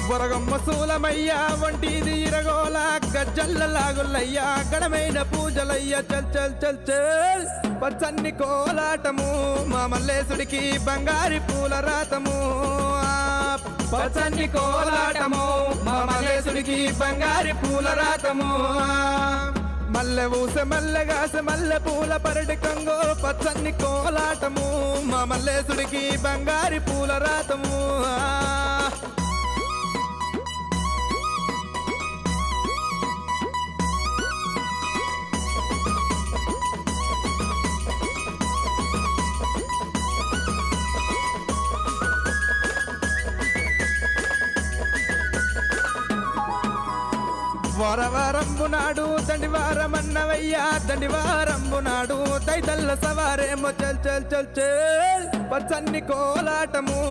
వరగమ్మ సూలమయ్యా వంటిది ఇరగోల గజ్జల్ల లాగులయ్యా గడమైన పూజలయ్యా చల్ చల్ చల్ చల్ పచ్చన్ని కోలాటము మా మల్లేశుడికి బంగారి పూల రాతము పచ్చన్ని కోలాటము మా మల్లేశుడికి బంగారి పూల రాతము మల్లె ఊసె మల్లెగాసె మల్లె పూల పరటి కంగో పచ్చన్ని కోలాటము మా మల్లేశుడికి బంగారి పూల రాతము వారవారంబు నాడు దండివారమన్నవయ్యా దండివారంబు నాడు దైదల్ల సవారేమో చల్ చల్ చల్ చల్ పచ్చన్ని కోలాటము